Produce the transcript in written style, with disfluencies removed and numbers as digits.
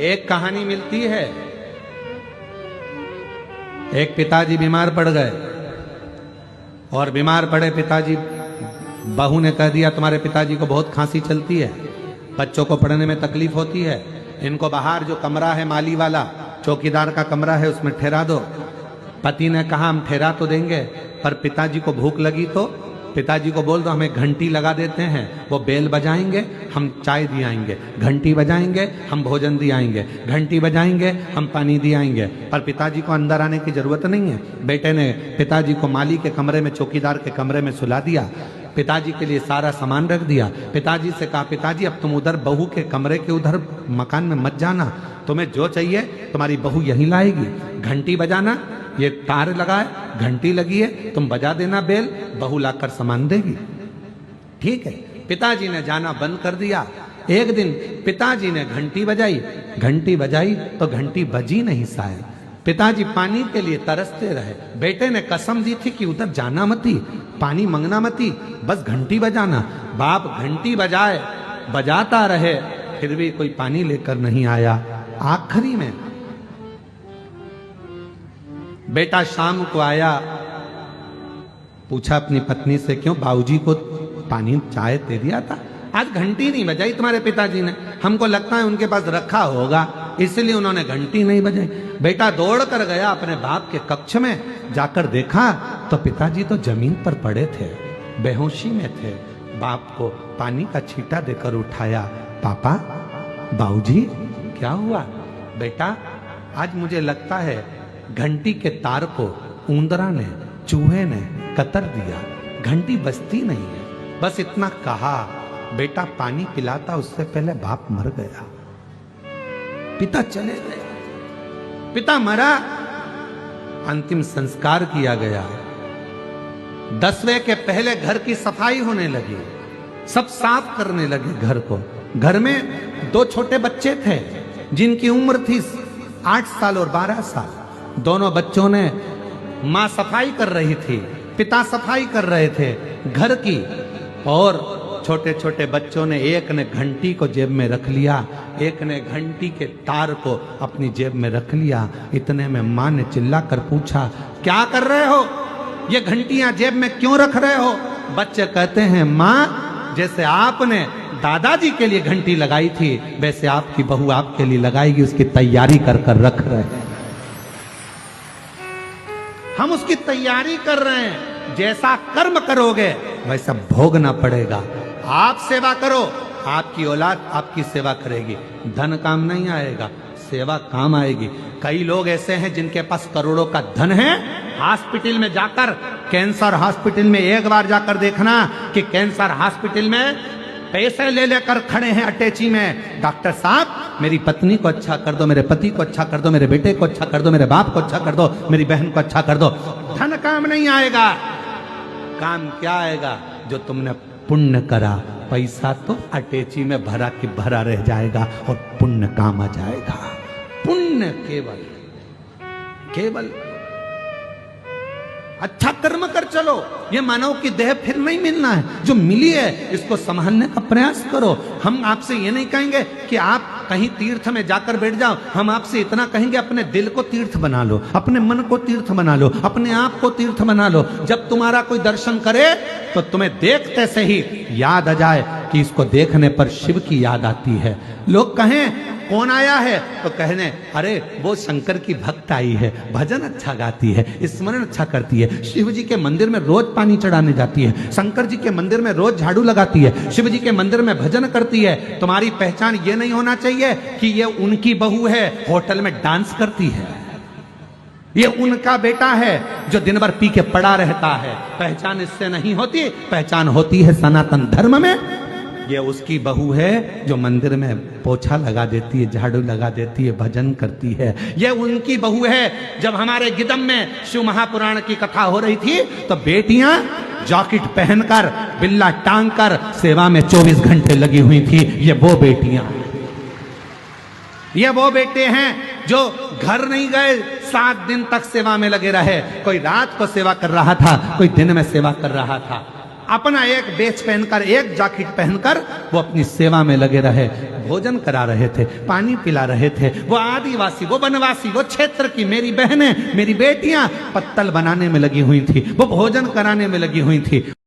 एक कहानी मिलती है। एक पिताजी बीमार पड़ गए और बीमार पड़े पिताजी, बहू ने कह दिया तुम्हारे पिताजी को बहुत खांसी चलती है, बच्चों को पढ़ने में तकलीफ होती है, इनको बाहर जो कमरा है माली वाला चौकीदार का कमरा है उसमें ठहरा दो। पति ने कहा हम ठहरा तो देंगे, पर पिताजी को भूख लगी तो पिताजी को बोल दो हमें घंटी लगा देते हैं, वो बेल बजाएंगे हम चाय दी आएंगे, घंटी बजाएंगे हम भोजन दी आएंगे, घंटी बजाएंगे हम पानी दी आएंगे। पर पिताजी को अंदर आने की जरूरत नहीं है। बेटे ने पिताजी को माली के कमरे में चौकीदार के कमरे में सुला दिया, पिताजी के लिए सारा सामान रख दिया। पिताजी से कहा पिताजी अब तुम उधर बहू के कमरे के उधर मकान में मत जाना, तुम्हें जो चाहिए तुम्हारी बहू यहीं लाएगी, घंटी बजाना, ये तार लगा है घंटी लगी है तुम बजा देना बेल, बहू लाकर सामान देगी। ठीक है, पिताजी ने जाना बंद कर दिया। एक दिन पिताजी ने घंटी बजाई तो घंटी बजी नहीं शायद। पिताजी पानी के लिए तरसते रहे। बेटे ने कसम दी थी कि उधर जाना मती, पानी मंगना मती, बस घंटी बजाना। बाप घंटी बजाता रहे, फिर भी कोई पानी लेकर नहीं आया। आखिरी में बेटा शाम को आया, पूछा अपनी पत्नी से क्यों बाबूजी को पानी चाय दे दिया था, आज घंटी नहीं बजाई तुम्हारे पिताजी ने, हमको लगता है उनके पास रखा होगा इसलिए उन्होंने घंटी नहीं बजाई। बेटा दौड़ कर गया अपने बाप के कक्ष में, जाकर देखा तो पिताजी तो जमीन पर पड़े थे, बेहोशी में थे। बाप को पानी का छींटा देकर उठाया, पापा बाबूजी क्या हुआ? बेटा आज मुझे लगता है घंटी के तार को ऊंदरा ने चूहे ने कतर दिया, घंटी बजती नहीं है। बस इतना कहा, बेटा पानी पिलाता उससे पहले बाप मर गया। पिता चले गए, पिता मरा, अंतिम संस्कार किया गया। 10वें के पहले घर की सफाई होने लगी, सब साफ करने लगे घर को। घर में 2 छोटे बच्चे थे जिनकी उम्र थी 8 साल और 12 साल। दोनों बच्चों ने, मां सफाई कर रही थी, पिता सफाई कर रहे थे घर की, और छोटे छोटे बच्चों ने, एक ने घंटी को जेब में रख लिया, एक ने घंटी के तार को अपनी जेब में रख लिया। इतने में मां ने चिल्ला कर पूछा क्या कर रहे हो, ये घंटियां जेब में क्यों रख रहे हो? बच्चे कहते हैं मां जैसे आपने दादाजी के लिए घंटी लगाई थी वैसे आपकी बहू आपके लिए लगाएगी, उसकी तैयारी कर कर रख रहे हैं, हम उसकी तैयारी कर रहे हैं, जैसा कर्म करोगे वैसा भोगना पड़ेगा। आप सेवा करो, आपकी औलाद आपकी सेवा करेगी। धन काम नहीं आएगा, सेवा काम आएगी। कई लोग ऐसे हैं जिनके पास करोड़ों का धन है, हॉस्पिटल में जाकर, कैंसर हॉस्पिटल में एक बार जाकर देखना कि कैंसर हॉस्पिटल में पैसे ले लेकर खड़े हैं अटैची में, डॉक्टर साहब मेरी पत्नी को अच्छा कर दो, मेरे पति को अच्छा कर दो, मेरे बेटे को अच्छा कर दो, मेरे बाप को अच्छा कर दो, मेरी बहन को अच्छा कर दो। धन काम नहीं आएगा, काम क्या आएगा? जो तुमने पुण्य करा, पैसा तो अटैची में भरा कि भरा रह जाएगा और पुण्य काम आ जाएगा। पुण्य केवल अच्छा कर्म कर चलो, ये मानव की देह फिर नहीं मिलना है, जो मिली है इसको संभालने का प्रयास करो। हम आपसे ये नहीं कहेंगे कि आप कहीं तीर्थ में जाकर बैठ जाओ, हम आपसे इतना कहेंगे अपने दिल को तीर्थ बना लो, अपने मन को तीर्थ बना लो, अपने आप को तीर्थ बना लो। जब तुम्हारा कोई दर्शन करे तो तुम्हें देखते से ही याद आ जाए कि इसको देखने पर शिव की याद आती है। लोग कहें कौन आया है तो कहने अरे वो शंकर की भक्त आई है, भजन अच्छा गाती है, स्मरण अच्छा करती है, शिव जी के मंदिर में रोज पानी चढ़ाने जाती है, शंकर जी के मंदिर में रोज झाड़ू लगाती है, शिव जी के मंदिर में भजन करती है। तुम्हारी पहचान ये नहीं होना चाहिए कि ये उनकी बहू है होटल में डांस करती है, ये उनका बेटा है जो दिन भर पी के पड़ा रहता है। पहचान इससे नहीं होती, पहचान होती है सनातन धर्म में। ये उसकी बहू है जो मंदिर में पोछा लगा देती है, झाड़ू लगा देती है, भजन करती है। ये उनकी बहू है। जब हमारे गिदम में शिव महापुराण की कथा हो रही थी तो बेटियां जैकेट पहनकर, बिल्ला टांग कर सेवा में 24 घंटे लगी हुई थी। ये वो बेटियां, ये वो बेटे हैं जो घर नहीं गए, 7 दिन तक सेवा में लगे रहे। कोई रात को सेवा कर रहा था, कोई दिन में सेवा कर रहा था। अपना एक बेच पहनकर, एक जैकेट पहनकर वो अपनी सेवा में लगे रहे। भोजन करा रहे थे, पानी पिला रहे थे। वो आदिवासी, वो वनवासी, वो क्षेत्र की मेरी बहनें, मेरी बेटियां पत्तल बनाने में लगी हुई थी, वो भोजन कराने में लगी हुई थी।